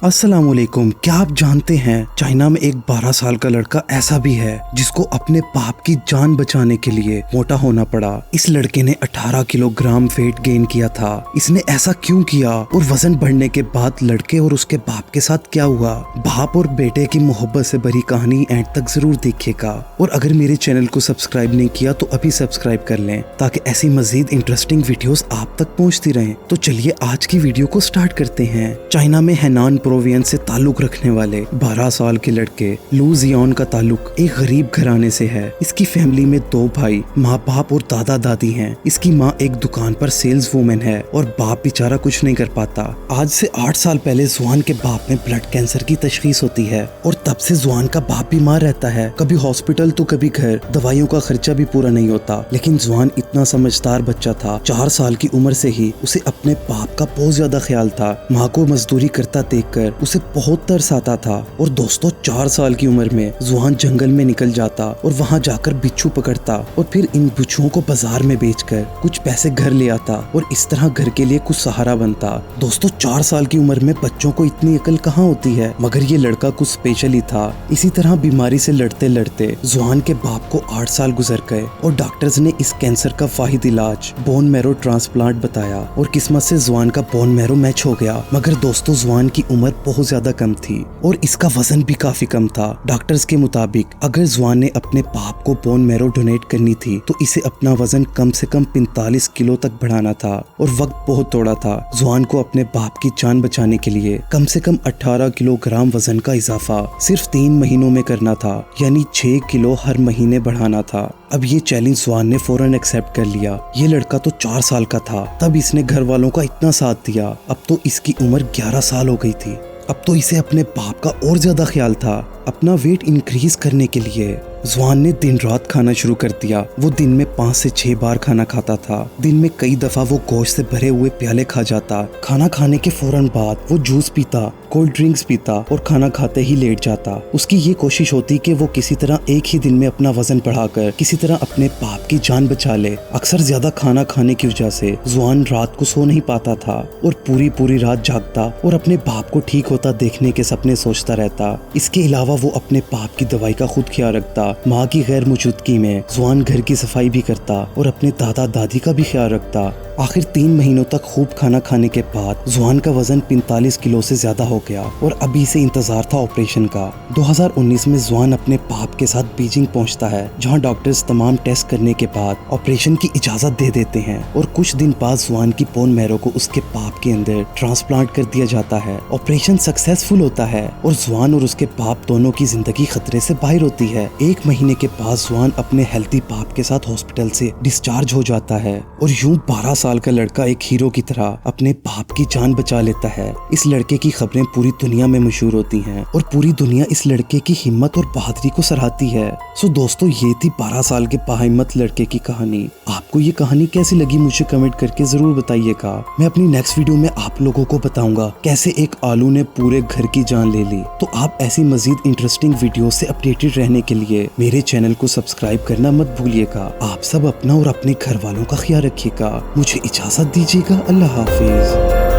अस्सलाम वालेकुम। क्या आप जानते हैं चाइना में एक 12 साल का लड़का ऐसा भी है जिसको अपने बाप की जान बचाने के लिए मोटा होना पड़ा। इस लड़के ने 18 किलोग्राम वेट गेन किया था। इसने ऐसा क्यों किया और वजन बढ़ने के बाद लड़के और उसके बाप के साथ क्या हुआ? बाप और बेटे की मोहब्बत से भरी कहानी एंड तक जरूर देखिएगा। और अगर मेरे चैनल को सब्सक्राइब नहीं किया तो अभी सब्सक्राइब कर लें ताकि ऐसी मजीद इंटरेस्टिंग वीडियोस आप तक पहुंचती रहें। तो चलिए आज की वीडियो को स्टार्ट करते हैं। चाइना में हैनान प्रोविंस से ताल्लुक रखने वाले 12 साल के लड़के लू जियान का ताल्लुक एक गरीब घराने से है। इसकी फैमिली में 2 भाई, माँ बाप और दादा दादी हैं। इसकी माँ एक दुकान पर सेल्स वूमेन है और बाप बेचारा कुछ नहीं कर पाता। आज से 8 साल पहले जुआन के बाप में ब्लड कैंसर की तशखीस होती है और तब से जुआन का बाप बीमार रहता है। कभी हॉस्पिटल तो कभी घर, दवाइयों का खर्चा भी पूरा नहीं होता। लेकिन जुआन इतना समझदार बच्चा था, 4 साल की उम्र से ही उसे अपने बाप का बहुत ज्यादा ख्याल था। माँ को मजदूरी करता देखकर उसे बहुत तरस आता था। और दोस्तों 4 साल की उम्र में जुआन जंगल में निकल जाता और वहाँ जाकर बिच्छू पकड़ता और फिर इन बिच्छुओं को बाजार में बेचकर कुछ पैसे घर ले आता और इस तरह घर के लिए कुछ सहारा बनता। दोस्तों 4 साल की उम्र में बच्चों को इतनी अकल कहाँ होती है, मगर ये लड़का कुछ स्पेशल ही था। इसी तरह बीमारी से लड़ते लड़ते जुआन के बाप को 8 साल गुजर गए और डॉक्टर्स ने इस कैंसर का वाहिद इलाज बोन मैरो ट्रांसप्लांट बताया और किस्मत से जुआन का बोन मैरो मैच हो गया। मगर दोस्तों जुआन की उम्र बहुत ज्यादा कम थी और इसका वजन भी काफी कम था। डॉक्टर्स के मुताबिक अगर जुआन ने अपने बाप को बोन मैरो डोनेट करनी थी तो इसे अपना वजन कम से कम 45 किलो तक बढ़ाना था और वक्त बहुत थोड़ा था। जुआन को अपने बाप की जान बचाने के लिए कम से कम 18 किलोग्राम वजन का इजाफा सिर्फ 3 महीनों में करना था, यानी 6 किलो हर महीने बढ़ाना था। अब ये चैलेंज जुआन ने फौरन एक्सेप्ट कर लिया। ये लड़का तो 4 साल का था तब इसने घर वालों का इतना साथ दिया। अब तो इसकी उम्र 11 साल हो गई थी। अब तो इसे अपने बाप का और ज्यादा ख्याल था। अपना वेट इंक्रीज करने के लिए जुआन ने दिन रात खाना शुरू कर दिया। वो दिन में 5 से 6 बार खाना खाता था। दिन में कई दफा वो गोश्त से भरे हुए प्याले खा जाता। खाना खाने के फौरन बाद वो जूस पीता, कोल्ड ड्रिंक्स पीता और खाना खाते ही लेट जाता। उसकी ये कोशिश होती कि वो किसी तरह एक ही दिन में अपना वजन बढ़ाकर किसी तरह अपने बाप की जान बचा ले। अक्सर ज्यादा खाना खाने की वजह से जुआन रात को सो नहीं पाता था और पूरी रात जागता और अपने बाप को ठीक होता देखने के सपने सोचता रहता। इसके अलावा वो अपने बाप की दवाई का खुद ख्याल रखता। माँ की गैर मौजूदगी में जुआन घर की सफाई भी करता और अपने दादा दादी का भी ख्याल रखता। आखिर 3 महीनों तक खूब खाना खाने के बाद जुआन का वजन 45 किलो से ज्यादा हो गया और अभी से इंतजार था ऑपरेशन का। 2019 में जुआन अपने बाप के साथ बीजिंग पहुंचता है, जहां डॉक्टर्स तमाम टेस्ट करने के बाद ऑपरेशन की इजाजत दे देते हैं और कुछ दिन बाद जुआन की बोन मैरो को उसके बाप के अंदर ट्रांसप्लांट कर दिया जाता है। ऑपरेशन सक्सेसफुल होता है और जुआन और उसके बाप दोनों की जिंदगी खतरे से बाहर होती है। 1 महीने के बाद जुआन अपने हेल्थी बाप के साथ हॉस्पिटल से डिस्चार्ज हो जाता है और यूं 12 साल का लड़का एक हीरो की तरह अपने बाप की जान बचा लेता है। इस लड़के की खबरें पूरी दुनिया में मशहूर होती हैं और पूरी दुनिया इस लड़के की हिम्मत और बहादुरी को सराहती है। सो दोस्तों ये थी 12 साल के बाहिम्मत लड़के की कहानी। आपको ये कहानी कैसी लगी मुझे कमेंट करके जरूर बताइएगा। मैं अपनी नेक्स्ट वीडियो में आप लोगों को बताऊंगा कैसे एक आलू ने पूरे घर की जान ले ली। तो आप ऐसी मजीद इंटरेस्टिंग वीडियो से अपडेटेड रहने के लिए मेरे चैनल को सब्सक्राइब करना मत भूलिएगा। आप सब अपना और अपने घर वालों का ख्याल रखिएगा। मुझे इजाजत दीजिएगा। अल्लाह हाफिज।